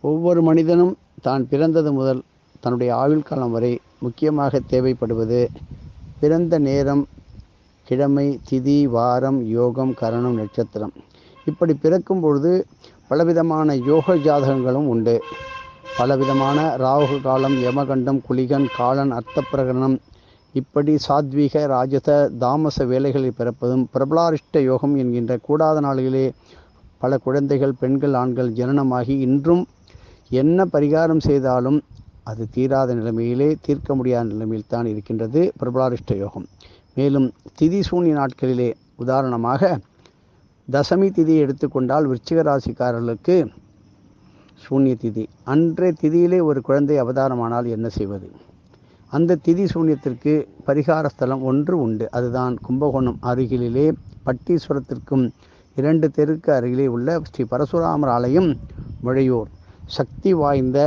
ஒவ்வொரு மனிதனும் தான் பிறந்தது முதல் தன்னுடைய ஆயுள் காலம் வரை முக்கியமாக தேவைப்படுவது பிறந்த நேரம், கிழமை, திதி, வாரம், யோகம், கரணம், நட்சத்திரம். இப்படி பிறக்கும் பொழுது பலவிதமான யோக ஜாதகங்களும் உண்டு. பலவிதமான ராகு காலம், யமகண்டம், குளிகன், காலன், அர்த்தப்பிரகரணம், இப்படி சாத்வீக, ராஜச, தாமச வேலைகளில் பிறப்பதும் பிரபலாரிஷ்ட யோகம் என்கின்ற கூடாத நாளிலே பல குழந்தைகள், பெண்கள், ஆண்கள் ஜனனமாகி இன்றும் என்ன பரிகாரம் செய்தாலும் அது தீராத நிலைமையிலே, தீர்க்க முடியாத நிலைமையில் தான் இருக்கின்றது பிரபலாரிஷ்ட யோகம். மேலும் திதி சூன்ய நாட்களிலே, உதாரணமாக தசமி திதியை எடுத்துக்கொண்டால் விருச்சிக ராசிக்காரர்களுக்கு சூன்ய திதி. அன்றைய திதியிலே ஒரு குழந்தை அவதாரமானால் என்ன செய்வது? அந்த திதி சூன்யத்திற்கு பரிகார ஸ்தலம் ஒன்று உண்டு. அதுதான் கும்பகோணம் அருகிலே பட்டீஸ்வரத்திற்கும் 2 தெருக்கு அருகிலே உள்ள ஸ்ரீ பரசுராமர் ஆலயம், முழையூர். சக்தி வாய்ந்த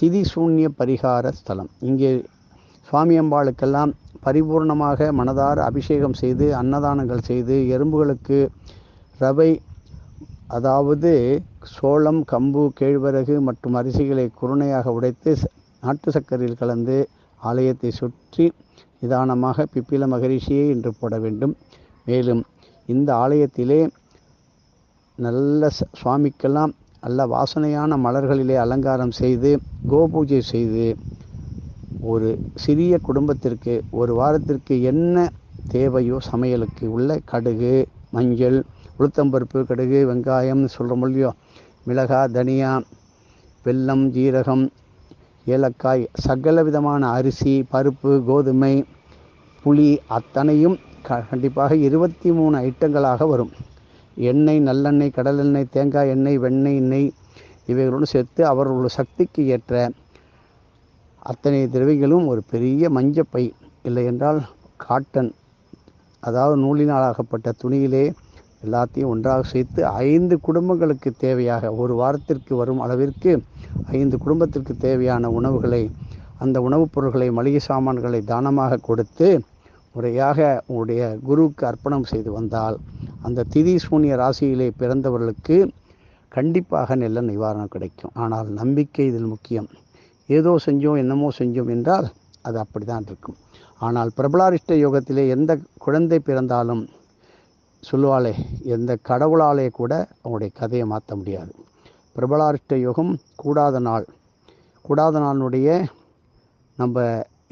திதி சூன்ய பரிகார ஸ்தலம். இங்கே சுவாமி அம்பாளுக்கெல்லாம் பரிபூர்ணமாக மனதார அபிஷேகம் செய்து, அன்னதானங்கள் செய்து, எறும்புகளுக்கு ரவை, அதாவது சோளம், கம்பு, கேழ்வரகு மற்றும் அரிசிகளை குருணையாக உடைத்து நாட்டு சர்க்கரையில் கலந்து ஆலயத்தை சுற்றி நிதானமாக பிப்பில மகரிஷியே என்று போட வேண்டும். மேலும் இந்த ஆலயத்திலே நல்ல சுவாமிக்கெல்லாம் நல்ல வாசனையான மலர்களிலே அலங்காரம் செய்து, கோபூஜை செய்து, ஒரு சிறிய குடும்பத்திற்கு ஒரு வாரத்திற்கு என்ன தேவையோ சமையலுக்கு உள்ள கடுகு, மஞ்சள், உளுத்தம்பருப்பு, கடுகு, வெங்காயம் சொல்கிறோம் இல்லையோ, மிளகாய், தனியா, வெல்லம், ஜீரகம், ஏலக்காய், சகல விதமான அரிசி, பருப்பு, கோதுமை, புளி அத்தனையும் கண்டிப்பாக 23 ஐட்டங்களாக வரும். எண்ணெய், நல்லெண்ணெய், கடலெண்ணெய், தேங்காய் எண்ணெய், வெண்ணெய், நெய் இவைகளோடு சேர்த்து அவர்களுடைய சக்திக்கு ஏற்ற அத்தனை திரவியங்களும் ஒரு பெரிய மஞ்சப்பை, இல்லை என்றால் காட்டன், அதாவது நூலினால் ஆகப்பட்ட துணியிலே எல்லாத்தையும் ஒன்றாக சேர்த்து 5 குடும்பங்களுக்கு தேவையாக ஒரு வாரத்திற்கு வரும் அளவிற்கு 5 குடும்பத்திற்கு தேவையான உணவுகளை, அந்த உணவுப் பொருட்களை, மளிகை சாமான்களை தானமாக கொடுத்து முறையாக உங்களுடைய குருவுக்கு அர்ப்பணம் செய்து வந்தால் அந்த திதி சூன்ய ராசியிலே பிறந்தவர்களுக்கு கண்டிப்பாக நல்ல நிவாரணம் கிடைக்கும். ஆனால் நம்பிக்கை இதில் முக்கியம். ஏதோ செஞ்சோம், என்னமோ செஞ்சோம் என்றால் அது அப்படி தான் இருக்கும். ஆனால் பிரபலாரிஷ்ட யோகத்திலே எந்த குழந்தை பிறந்தாலும் சொல்லுவாளே, எந்த கடவுளாலே கூட அவங்களுடைய கதையை மாற்ற முடியாது. பிரபலாரிஷ்ட யோகம் கூடாத நாளினுடைய நம்ம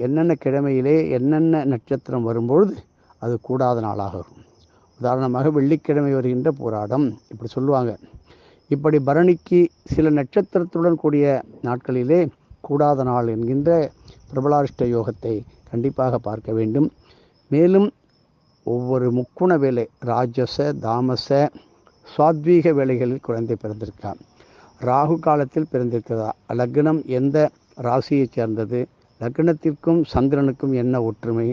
என்னென்ன கிழமையிலே என்னென்ன நட்சத்திரம் வரும்பொழுது அது கூடாத நாளாக வரும். உதாரணமாக வெள்ளிக்கிழமை வருகின்ற போராடம் இப்படி சொல்லுவாங்க. இப்படி பரணிக்கு சில நட்சத்திரத்துடன் கூடிய நாட்களிலே கூடாத நாள் என்கின்ற பிரபலாரிஷ்ட யோகத்தை கண்டிப்பாக பார்க்க வேண்டும். மேலும் ஒவ்வொரு முக்குண வேலை, ராஜச, தாமச, சாத்வீக வேலைகளில் குழந்தை பிறந்திருக்கான். ராகு காலத்தில் பிறந்திருக்கிறதா, லக்னம் எந்த ராசியை சேர்ந்தது, லக்னத்திற்கும் சந்திரனுக்கும் என்ன ஒற்றுமை,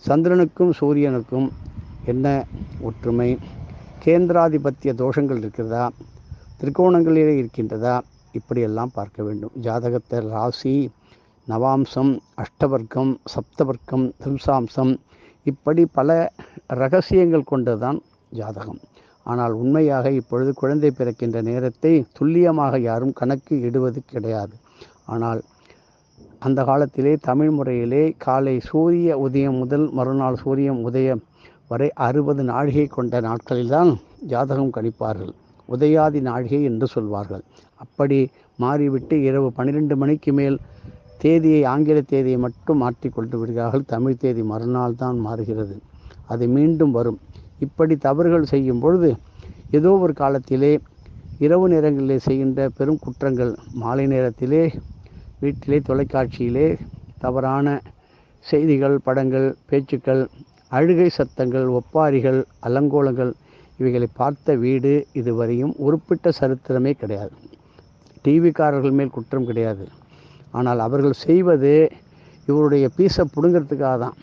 சந்திரனுக்கும் சூரியனுக்கும் என்ன ஒற்றுமை, கேந்திராதிபத்திய தோஷங்கள் இருக்கிறதா, திரிகோணங்களிலே இருக்கின்றதா, இப்படியெல்லாம் பார்க்க வேண்டும். ஜாதகத்தை ராசி, நவாம்சம், அஷ்டவர்க்கம், சப்தவர்க்கம், திரிம்சாம்சம், இப்படி பல ரகசியங்கள் கொண்டதுதான் ஜாதகம். ஆனால் உண்மையாக இப்பொழுது குழந்தை பிறக்கின்ற நேரத்தை துல்லியமாக யாரும் கணக்கு இடுவது கிடையாது. ஆனால் அந்த காலத்திலே தமிழ் முறையிலே காலை சூரிய உதயம் முதல் மறுநாள் சூரியன் உதயம் வரை 60 நாழிகை கொண்ட நாட்களில்தான் ஜாதகம் கணிப்பார்கள். உதயாதி நாழிகை என்று சொல்வார்கள். அப்படி மாறிவிட்டு இரவு 12 மணிக்கு மேல் தேதியை, ஆங்கில தேதியை மட்டும் மாற்றிக்கொண்டு விடுகிறார்கள். தமிழ் தேதி மறுநாள் தான் மாறுகிறது. அது மீண்டும் வரும். இப்படி தவறுகள் செய்யும் பொழுது ஏதோ ஒரு காலத்திலே இரவு நேரங்களிலே செய்கின்ற பெரும் குற்றங்கள், மாலை நேரத்திலே வீட்டிலே தொலைக்காட்சியிலே தவறான செய்திகள், படங்கள், பேச்சுக்கள், அழுகை சத்தங்கள், ஒப்பாரிகள், அலங்கோலங்கள் இவைகளை பார்த்த வீடு இதுவரையும் உருப்பிட்ட சரித்திரமே கிடையாது. டிவிக்காரர்கள் மேல் குற்றம் கிடையாது. ஆனால் அவர்கள் செய்வது இவருடைய பீஸை பிடுங்கிறதுக்காக தான்.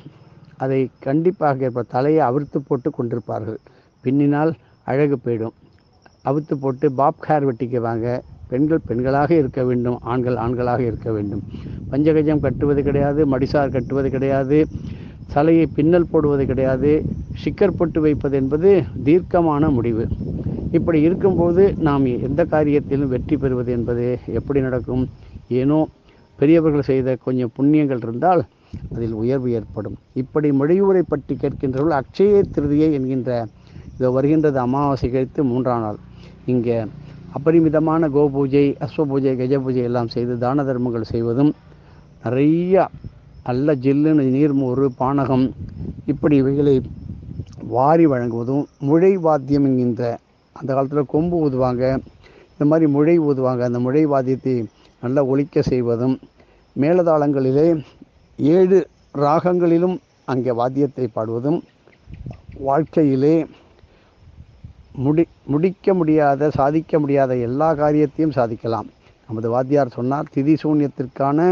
அதை கண்டிப்பாக இப்போ தலையை அவிழ்த்து போட்டு கொண்டிருப்பார்கள். பின்னினால் அழகு போயிடும். அவிழ்த்து போட்டு பாப் ஹேர் வெட்டிக்குவாங்க. பெண்கள் பெண்களாக இருக்க வேண்டும், ஆண்கள் ஆண்களாக இருக்க வேண்டும். பஞ்சகஜம் கட்டுவது கிடையாது, மடிசார் கட்டுவது கிடையாது, தலையை பின்னல் போடுவது கிடையாது. ஸ்டிக்கர் போட்டு வைப்பது என்பது தீர்க்கமான முடிவு. இப்படி இருக்கும்போது நாம் எந்த காரியத்திலும் வெற்றி பெறுவது என்பது எப்படி நடக்கும்? ஏனோ பெரியவர்கள் செய்த கொஞ்சம் புண்ணியங்கள் இருந்தால் அதில் உயர்வு ஏற்படும். இப்படி மொழியுரை பற்றி கேட்கின்றவர்கள் அக்ஷய திருதியை என்கின்ற இதோ வருகின்றது அமாவாசை கழித்து 3ஆம் நாள் இங்கே அபரிமிதமான கோபூஜை, அஸ்வபூஜை, கஜ பூஜை எல்லாம் செய்து தான தர்மங்கள் செய்வதும், நிறைய நல்ல ஜில்லுன்னு நீர்மோறு, பானகம் இப்படி இவைகளை வாரி வழங்குவதும், முழை வாத்தியம் என்கின்ற அந்த காலத்தில் கொம்பு ஊதுவாங்க, இந்த மாதிரி முழை ஊதுவாங்க, அந்த முழை வாத்தியத்தை நல்லா ஒலிக்க செய்வதும், மேலதாளங்களிலே 7 ராகங்களிலும் அங்கே வாத்தியத்தை பாடுவதும், வாழ்க்கையிலே முடிக்க முடியாத, சாதிக்க முடியாத எல்லா காரியத்தையும் சாதிக்கலாம். நமது வாத்தியார் சொன்னார், திதி சூன்யத்திற்கான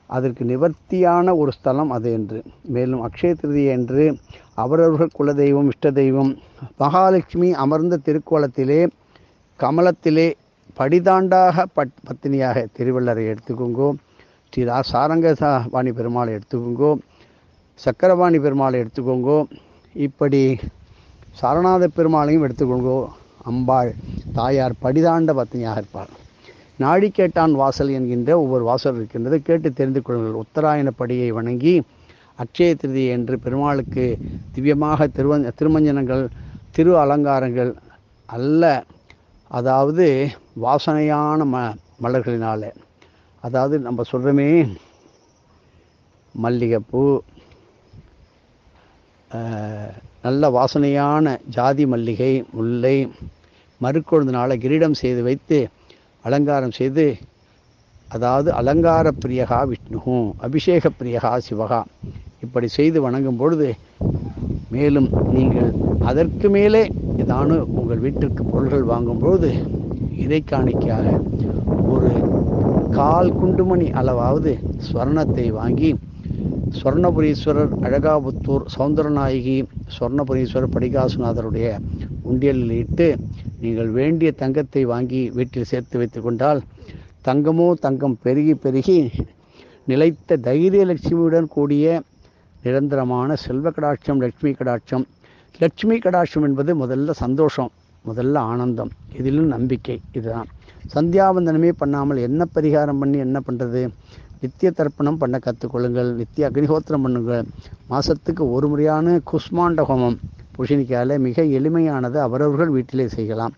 அதற்கு நிவர்த்தியான ஒரு ஸ்தலம் அது என்று. மேலும் அக்ஷய திருதியை என்று அவரவர்கள் குலதெய்வம், இஷ்ட தெய்வம், மகாலட்சுமி அமர்ந்த திருக்கோலத்திலே கமலத்திலே படிதாண்டாக பத்தினியாக திருவள்ளரை எடுத்துக்கோங்கோ, ஸ்ரீ சாரங்கவாணி பெருமாளை எடுத்துக்கோங்கோ, சக்கரவாணி பெருமாளை எடுத்துக்கோங்கோ, இப்படி சாரநாத பெருமாளையும் எடுத்துக்கோங்கோ. அம்பாள் தாயார் படிதாண்ட பத்தினியாக இருப்பாள். நாடிக்கேட்டான் வாசல் என்கின்ற ஒவ்வொரு வாசல் இருக்கின்றது, கேட்டு தெரிந்து கொள்ளுங்கள். உத்தராயண படியை வணங்கி அக்ஷய திருதியை என்று பெருமாளுக்கு திவ்யமாக திருமஞ்சனங்கள், திரு அலங்காரங்கள் அல்ல, அதாவது வாசனையான மலர்களினால, அதாவது நம்ம சொல்கிறோமே மல்லிகைப்பூ, நல்ல வாசனையான ஜாதி மல்லிகை, முல்லை, மறுக்கொழுந்தினால கிரீடம் செய்து வைத்து அலங்காரம் செய்து, அதாவது அலங்கார பிரியகா விஷ்ணு, அபிஷேக பிரியகா சிவகா, இப்படி செய்து வணங்கும் பொழுது, மேலும் நீங்கள் அதற்கு மேலே ஏதானு உங்கள் வீட்டிற்கு பொருள்கள் வாங்கும்பொழுது இறை காணிக்கையாக ஒரு 1/4 குண்டுமணி அளவாவது ஸ்வர்ணத்தை வாங்கி, சொர்ணபுரீஸ்வரர், அழகாபுத்தூர் சௌந்தரநாயகி சொர்ணபுரீஸ்வரர் படிகாசுநாதருடைய உண்டியலில் இட்டு நீங்கள் வேண்டிய தங்கத்தை வாங்கி வீட்டில் சேர்த்து வைத்து கொண்டால், தங்கமோ தங்கம் பெருகி பெருகி நிலைத்த தைரிய லட்சுமியுடன் கூடிய நிரந்தரமான செல்வ கடாட்சம், லட்சுமி கடாட்சம். லட்சுமி கடாட்சம் என்பது முதல்ல சந்தோஷம், முதல்ல ஆனந்தம், இதிலும் நம்பிக்கை. இதுதான் சந்தியாவந்தனமே பண்ணாமல் என்ன பரிகாரம் பண்ணி என்ன பண்ணுறது? நித்திய தர்ப்பணம் பண்ண கற்றுக்கொள்ளுங்கள், நித்திய அக்னிஹோத்திரம் பண்ணுங்கள். மாதத்துக்கு ஒரு முறையான குஸ்மாண்ட ஹோமம் புஷினிக்கால மிக எளிமையானது, அவரவர்கள் வீட்டிலே செய்யலாம்.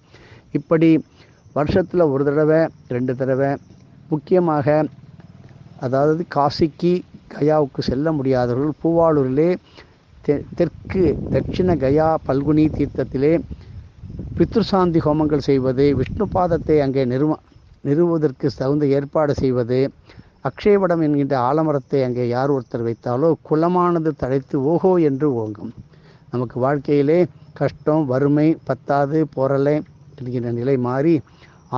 இப்படி வருஷத்தில் ஒரு தடவை 2 தடவை, முக்கியமாக அதாவது காசிக்கு கயாவுக்கு செல்ல முடியாதவர்கள் பூவாளூரிலே தெற்கு தட்சிண கயா பல்குனி தீர்த்தத்திலே பித்ருசாந்தி ஹோமங்கள் செய்வது, விஷ்ணு பாதத்தை அங்கே நிறுவுவதற்கு தகுந்த ஏற்பாடு செய்வது, அக்ஷயவடம் என்கின்ற ஆலமரத்தை அங்கே யார் ஒருத்தர் வைத்தாலோ குலமானது தழைத்து ஓஹோ என்று ஓங்கும். நமக்கு வாழ்க்கையிலே கஷ்டம், வறுமை, பத்தாது, போரலை என்கின்ற நிலை மாறி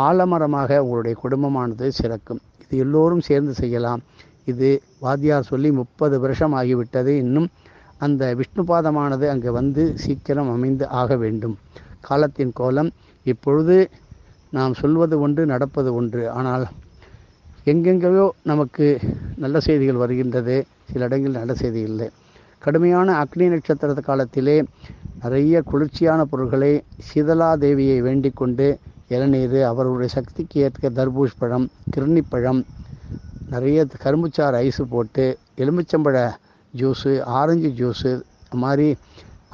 ஆலமரமாக உங்களுடைய குடும்பமானது சிறக்கும். இது எல்லோரும் சேர்ந்து செய்யலாம். இது வாத்தியார் சொல்லி 30 வருஷம் ஆகிவிட்டது. இன்னும் அந்த விஷ்ணு பாதமானது அங்கே வந்து சீக்கிரம் அமைந்து ஆக வேண்டும். காலத்தின் கோலம். இப்பொழுது நாம் சொல்வது ஒன்று, நடப்பது ஒன்று. ஆனால் எங்கெங்கேயோ நமக்கு நல்ல செய்திகள் வருகின்றது, சில இடங்களில் நல்ல செய்தி இல்லை. கடுமையான அக்னி நட்சத்திர காலத்திலே நிறைய குளிர்ச்சியான பொருட்களை சீதலா தேவியை வேண்டிக் கொண்டு இளநீர், அவர்களுடைய சக்திக்கு ஏற்க தர்பூஷ் பழம், கிருணிப்பழம், நிறைய கரும்புச்சாறு ஐஸு போட்டு, எலுமிச்சம்பழ ஜூஸு, ஆரஞ்சு ஜூஸு, மாதிரி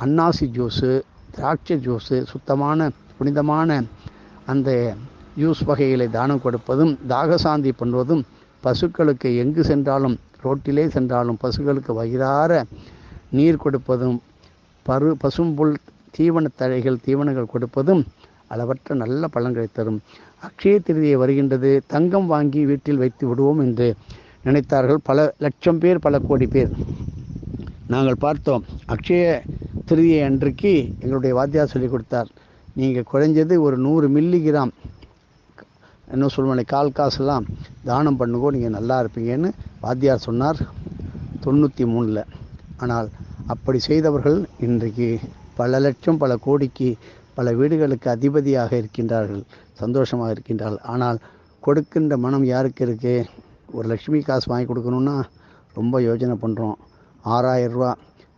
அன்னாசி ஜூஸு, திராட்சை ஜூஸு, சுத்தமான புனிதமான அந்த ஜூஸ் வகைகளை தானம் கொடுப்பதும், தாகசாந்தி பண்ணுவதும், பசுக்களுக்கு எங்கு சென்றாலும், ரோட்டிலே சென்றாலும் பசுக்களுக்கு வயிறார நீர் கொடுப்பதும், பசும்புல் தீவனத்தழைகள் தீவனங்கள் கொடுப்பதும் அளவற்ற நல்ல பலன்களை தரும். அக்ஷய திருதியை வருகின்றது, தங்கம் வாங்கி வீட்டில் வைத்து விடுவோம் என்று நினைத்தார்கள் பல லட்சம் பேர், பல கோடி பேர். நாங்கள் பார்த்தோம், அக்ஷய திருதியை அன்றைக்கு எங்களுடைய வாத்தியார் சொல்லிக் கொடுத்தார், நீங்கள் குறைஞ்சது ஒரு 100 மில்லிகிராம், என்ன சொல்லுவாங்க, 1/4 காசுலாம் தானம் பண்ணுங்கோ, நீங்கள் நல்லா இருப்பீங்கன்னு வாத்தியார் சொன்னார் 93. ஆனால் அப்படி செய்தவர்கள் இன்றைக்கு பல லட்சம், பல கோடிக்கு, பல வீடுகளுக்கு அதிபதியாக இருக்கின்றார்கள், சந்தோஷமாக இருக்கின்றார்கள். ஆனால் கொடுக்கின்ற மனம் யாருக்கு இருக்கு? ஒரு லட்சுமி காசு வாங்கி கொடுக்கணுன்னா ரொம்ப யோசனை பண்ணுறோம். 6000 ரூபா,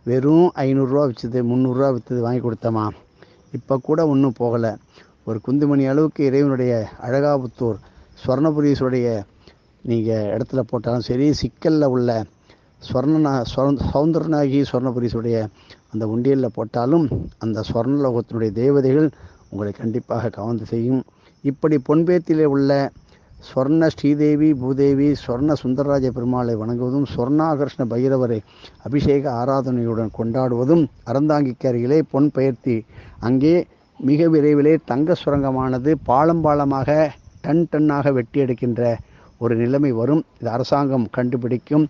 வெறும் 500 ரூபா விற்றது, 300 ரூபா விற்றது வாங்கி கொடுத்தோமா, இப்போ கூட ஒன்றும் போகலை. ஒரு குந்துமணி அளவுக்கு இறைவனுடைய அழகாபுத்தூர் ஸ்வர்ணபுரீஸ்வருடைய நீங்கள் இடத்துல போட்டாலும் சரி, சிக்கலில் உள்ள சௌந்தரநாயகி ஸ்வர்ணபுரீஸ்வருடைய அந்த உண்டியலில் போட்டாலும் அந்த ஸ்வர்ணலோகத்தினுடைய தேவதைகள் உங்களை கண்டிப்பாக கவர்ந்து செய்யும். இப்படி பொன்பேத்திலே உள்ள ஸ்வர்ண ஸ்ரீதேவி பூதேவி ஸ்வர்ண சுந்தரராஜ பெருமாளை வணங்குவதும் ஸ்வர்ணாகர்ஷ்ண பைரவரை அபிஷேக ஆராதனையுடன் கொண்டாடுவதும் அறந்தாங்கிக்கு அருகிலே பொன் பெயர்த்தி அங்கே மிக விரைவிலே தங்க சுரங்கமானது பாலம் பாலமாக டன்னாக வெட்டி எடுக்கின்ற ஒரு நிலைமை வரும். இது அரசாங்கம் கண்டுபிடிக்கும்.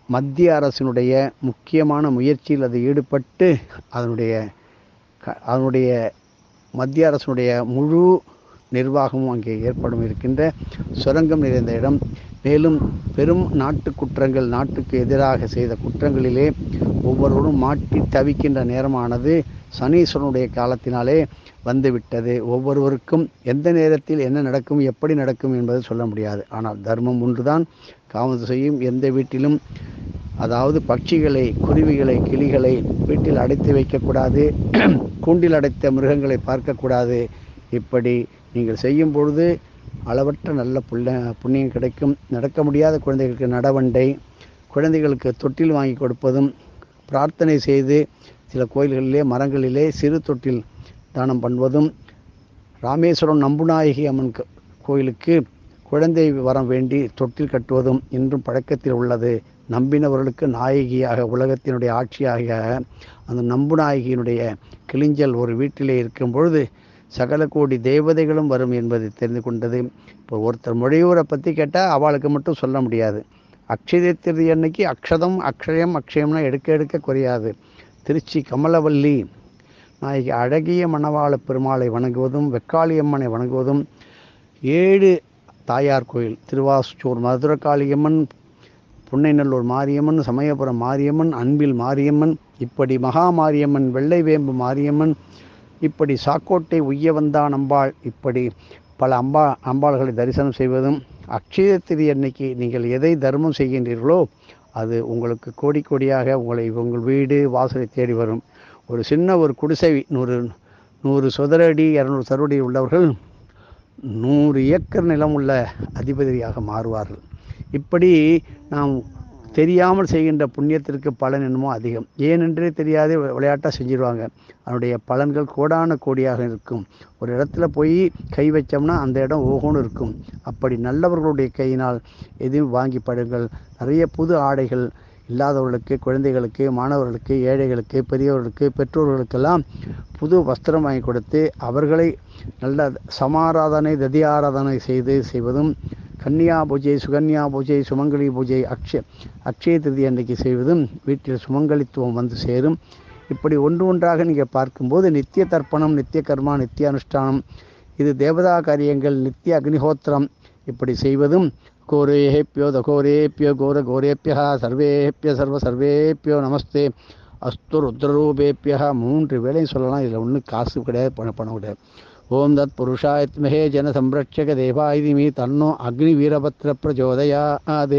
மத்திய அரசினுடைய முக்கியமான முயற்சியில் அது ஈடுபட்டு அதனுடைய மத்திய அரசினுடைய முழு நிர்வாகமும் அங்கே ஏற்படும் இருக்கின்ற சுரங்கம் நிறைந்த இடம். மேலும் பெரும் நாட்டு குற்றங்கள், நாட்டுக்கு எதிராக செய்த குற்றங்களிலே ஒவ்வொருவரும் மாட்டி தவிக்கின்ற நேரமானது சனீஸ்வரனுடைய காலத்தினாலே வந்துவிட்டது. ஒவ்வொருவருக்கும் எந்த நேரத்தில் என்ன நடக்கும், எப்படி நடக்கும் என்பது சொல்ல முடியாது. ஆனால் தர்மம் ஒன்றுதான் காவல் செய்யும். எந்த வீட்டிலும் அதாவது பட்சிகளை, குருவிகளை, கிளிகளை வீட்டில் அடைத்து வைக்கக்கூடாது, கூண்டில் அடைத்த மிருகங்களை பார்க்கக்கூடாது. இப்படி நீங்கள் செய்யும் பொழுது அளவற்ற நல்ல புண்ணியம் கிடைக்கும். நடக்க முடியாத குழந்தைகளுக்கு நடவண்டை, குழந்தைகளுக்கு தொட்டில் வாங்கி கொடுப்பதும், பிரார்த்தனை செய்து சில கோயில்களிலே மரங்களிலே சிறு தொட்டில் தானம் பண்ணுவதும், ராமேஸ்வரம் நம்புநாயகி அம்மன் கோயிலுக்கு குழந்தை வரம் வேண்டி தொட்டில் கட்டுவதும் இன்றும் பழக்கத்தில் உள்ளது. நம்பினவர்களுக்கு நாயகியாக, உலகத்தினுடைய ஆட்சியாக அந்த நம்புநாயகியினுடைய கிளிஞ்சல் ஒரு வீட்டிலே இருக்கும் பொழுது சகல கோடி தேவதைகளும் வரும் என்பதை தெரிந்து கொண்டது. இப்போ ஒருத்தர் மொழியூரை பற்றி கேட்டால் அவளுக்கு மட்டும் சொல்ல முடியாது. அக்ஷய திருதி அன்னைக்கு அக்ஷயம்னா எடுக்க குறையாது. திருச்சி கமலவல்லி நாயகி அழகிய மணவாள பெருமாளை வணங்குவதும், வெக்காளியம்மனை வணங்குவதும், 7 தாயார் கோயில், திருவாசூர் மதுரகாளியம்மன், புன்னைநல்லூர் மாரியம்மன், சமயபுரம் மாரியம்மன், அன்பில் மாரியம்மன், இப்படி மகா மாரியம்மன், வெள்ளை வேம்பு மாரியம்மன், இப்படி சாக்கோட்டை உய்யவந்தான் அம்பாள், இப்படி பல அம்பாள்களை தரிசனம் செய்வதும், அக்ஷய திதி அன்னைக்கு நீங்கள் எதை தர்மம் செய்கின்றீர்களோ அது உங்களுக்கு கோடி கோடியாக உங்கள் வீடு வாசலை தேடி வரும். ஒரு சின்ன ஒரு குடிசை 100 சதுரடி 200 சதுரடி உள்ளவர்கள் 100 ஏக்கர் நிலம் உள்ள அதிபதியாக மாறுவார்கள். இப்படி நாம் தெரியாமல் செய்கின்ற புண்ணியத்திற்கு பலன் என்னமோ அதிகம். ஏனென்றே தெரியாத விளையாட்டாக செஞ்சிருவாங்க. அதனுடைய பலன்கள் கோடான கோடியாக இருக்கும். ஒரு இடத்துல போய் கை வச்சோம்னா அந்த இடம் ஓகோன்னு இருக்கும். அப்படி நல்லவர்களுடைய கையினால் எதுவும் வாங்கி படுங்கள். நிறைய புது ஆடைகள் இல்லாதவர்களுக்கு, குழந்தைகளுக்கு, மாணவர்களுக்கு, ஏழைகளுக்கு, பெரியவர்களுக்கு, பெற்றோர்களுக்கெல்லாம் புது வஸ்திரம் வாங்கி கொடுத்து அவர்களை நல்ல சமாராதனை, ததி ஆராதனை செய்வதும், கன்னியா பூஜை, சுகன்யா பூஜை, சுமங்கலி பூஜை அக்ஷய திருதி அன்றைக்கு செய்வதும் வீட்டில் சுமங்கலித்துவம் வந்து சேரும். இப்படி ஒன்றாக நீங்கள் பார்க்கும்போது நித்திய தர்ப்பணம், நித்திய கர்மா, நித்திய அனுஷ்டானம், இது தேவதா காரியங்கள், நித்திய அக்னிஹோத்திரம் இப்படி செய்வதும், கோரேபியோ தகோரேபியோ கோரேபியா சர்வேபிய சர்வேபியோ நமஸ்தே அஸ்து ருத்ரரூபேபியா 3 வேளையும் சொல்லலாம். இதில் ஒன்றும் காசு கிடையாது, பணம் கிடையாது. ஓம் தத் புருஷாயத்மஹே ஜன சம்ரட்சக தேவாயிதிமி தன்னோ அக்னி வீரபத்ர பிரச்சோதயாத்.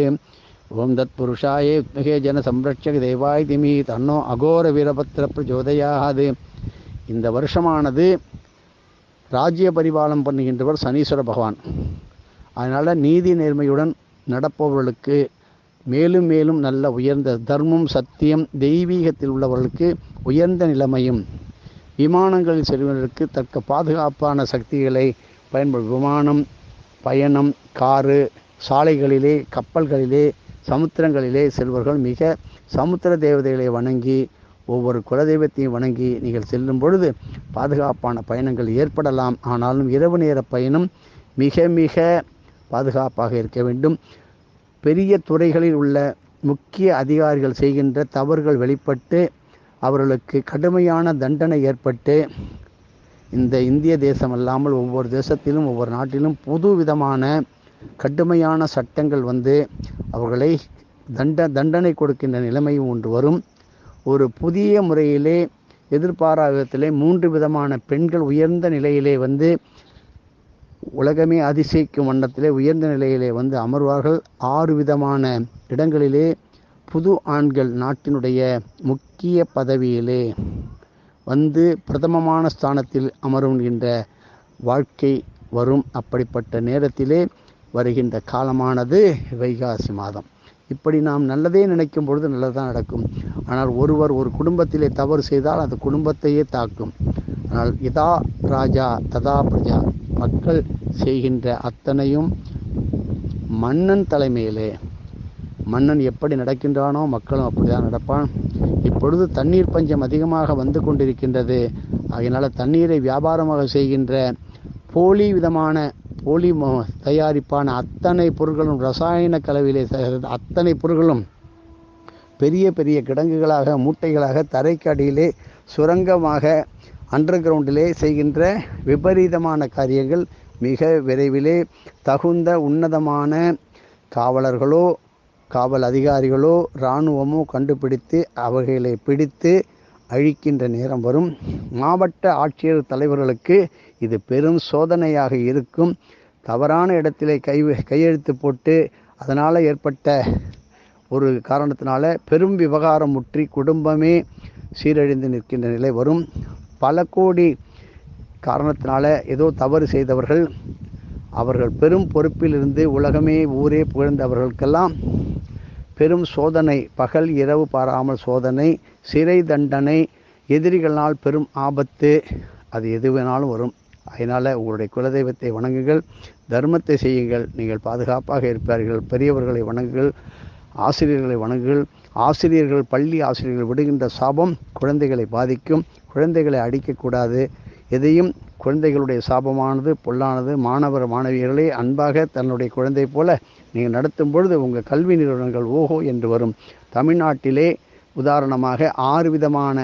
ஓம் தத் புருஷாயத்மஹே ஜன சம்ரட்சக தேவாயிதிமி தன்னோ அகோர வீரபத்ர பிரச்சோதயாத். இந்த வருஷமானது ராஜ்ய பரிபாலம் பண்ணுகின்றவர் சனீஸ்வர பகவான். அதனால் நீதி நேர்மையுடன் நடப்பவர்களுக்கு மேலும் மேலும் நல்ல உயர்ந்த தர்மம், சத்தியம், தெய்வீகத்தில் உள்ளவர்களுக்கு உயர்ந்த நிலைமையும், விமானங்களில் செல்வதற்கு தக்க பாதுகாப்பான சக்திகளை விமானம், பயணம், காரு, சாலைகளிலே, கப்பல்களிலே, சமுத்திரங்களிலே செல்வர்கள் மிக சமுத்திர தேவதைகளை வணங்கி, ஒவ்வொரு குலதெய்வத்தையும் வணங்கி நீங்கள் செல்லும் பொழுது பாதுகாப்பான பயணங்கள் ஏற்படலாம். ஆனாலும் இரவு நேர பயணம் மிக மிக பாதுகாப்பாக இருக்க வேண்டும். பெரிய துறைகளில் உள்ள முக்கிய அதிகாரிகள் செய்கின்ற தவறுகள் வெளிப்பட்டு அவர்களுக்கு கடுமையான தண்டனை ஏற்பட்டு, இந்த இந்திய தேசம் அல்லாமல் ஒவ்வொரு தேசத்திலும் ஒவ்வொரு நாட்டிலும் புது விதமான கடுமையான சட்டங்கள் வந்து அவர்களை தண்டனை கொடுக்கின்ற நிலைமையும் ஒன்று வரும். ஒரு புதிய முறையிலே எதிர்பாராத விதத்திலே 3 விதமான பெண்கள் உயர்ந்த நிலையிலே வந்து உலகமே அதிசயிக்கும் வண்ணத்திலே உயர்ந்த நிலையிலே வந்து அமர்வார்கள். 6 விதமான இடங்களிலே புது ஆண்கள் நாட்டினுடைய முக்கிய பதவியிலே வந்து பிரதமமான ஸ்தானத்தில் அமருகின்ற வாழ்க்கை வரும். அப்படிப்பட்ட நேரத்திலே வருகின்ற காலமானது வைகாசி மாதம். இப்படி நாம் நல்லதே நினைக்கும் பொழுது நல்லதுதான் நடக்கும். ஆனால் ஒருவர் ஒரு குடும்பத்திலே தவறு செய்தால் அது குடும்பத்தையே தாக்கும். ஆனால் இதா ராஜா ததா பிரஜா, மக்கள் செய்கின்ற அத்தனையும் மன்னன் தலைமையிலே, மன்னன் எப்படி நடக்கின்றானோ மக்களும் அப்படிதான் நடப்பான். இப்பொழுது தண்ணீர் பஞ்சம் அதிகமாக வந்து கொண்டிருக்கின்றது. அதனால் தண்ணீரை வியாபாரமாக செய்கின்ற போலி தயாரிப்பான அத்தனை பொருட்களும், ரசாயன கலவையிலே அத்தனை பொருட்களும் பெரிய பெரிய கிடங்குகளாக, மூட்டைகளாக, தரைக்கு அடியிலே சுரங்கமாக, அண்டர் கிரவுண்டிலே செய்கின்ற விபரீதமான காரியங்கள் மிக விரைவிலே தகுந்த உன்னதமான காவலர்களோ, காவல் அதிகாரிகளோ, இராணுவமோ கண்டுபிடித்து அவர்களை பிடித்து அழிக்கின்ற நேரம் வரும். மாவட்ட ஆட்சியர் தலைவர்களுக்கு இது பெரும் சோதனையாக இருக்கும். தவறான இடத்திலே கையெழுத்து போட்டு அதனால் ஏற்பட்ட ஒரு காரணத்தினால பெரும் விவகாரம் முற்றி குடும்பமே சீரழிந்து நிற்கின்ற நிலை வரும். பல கோடி காரணத்தினால ஏதோ தவறு செய்தவர்கள், அவர்கள் பெரும் பொறுப்பிலிருந்து உலகமே ஊரே புகழ்ந்தவர்களுக்கெல்லாம் பெரும் சோதனை, பகல் இரவு பாராமல் சோதனை, சிறை தண்டனை, எதிரிகளால் பெரும் ஆபத்து, அது எது வேணாலும் வரும். அதனால் உங்களுடைய குலதெய்வத்தை வணங்குங்கள், தர்மத்தை செய்யுங்கள், நீங்கள் பாதுகாப்பாக இருப்பார்கள். பெரியவர்களை வணங்குங்கள், ஆசிரியர்களை வணங்குங்கள். ஆசிரியர்கள், பள்ளி ஆசிரியர்கள் விடுகின்ற சாபம் குழந்தைகளை பாதிக்கும். குழந்தைகளை அடிக்கக்கூடாது. எதையும் குழந்தைகளுடைய சாபமானது பொல்லானது. மாணவியர்களே அன்பாக தன்னுடைய குழந்தை போல நீங்கள் நடத்தும் பொழுது உங்கள் கல்வி நிறுவனங்கள் ஓஹோ என்று வரும். தமிழ்நாட்டிலே உதாரணமாக 6 விதமான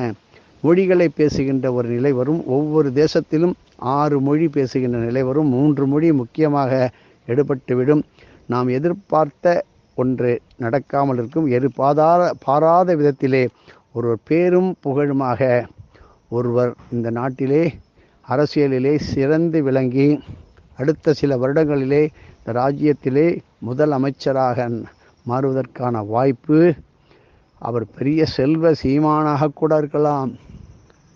மொழிகளை பேசுகின்ற ஒரு நிலை வரும். ஒவ்வொரு தேசத்திலும் 6 மொழி பேசுகின்ற நிலை வரும். 3 மொழி முக்கியமாக எடுபட்டுவிடும். நாம் எதிர்பார்த்த ஒன்று நடக்காமல் இருக்கும். பாராத விதத்திலே ஒருவர் பேரும் புகழுமாக ஒருவர் இந்த நாட்டிலே அரசியலிலே சிறந்து விளங்கி அடுத்த சில வருடங்களிலே இந்த ராஜ்யத்திலே முதல் அமைச்சராக மாறுவதற்கான வாய்ப்பு. அவர் பெரிய செல்வ சீமானாக கூட இருக்கலாம்,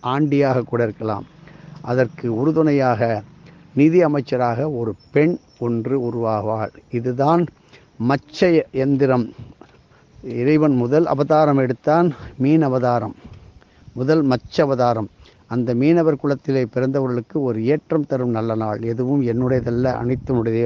ஆண்டியாக கூட இருக்கலாம். அதற்கு உறுதுணையாக நிதி அமைச்சராக ஒரு பெண் ஒன்று உருவாவாள். இதுதான் மச்ச எந்திரம். இறைவன் முதல் அவதாரம் எடுத்தான், மீன் அவதாரம், முதல் மச்ச அவதாரம். அந்த மீனவர் குலத்திலே பிறந்தவர்களுக்கு ஒரு ஏற்றம் தரும் நல்ல நாள். எதுவும் என்னுடையதல்ல, அனைத்துனுடைய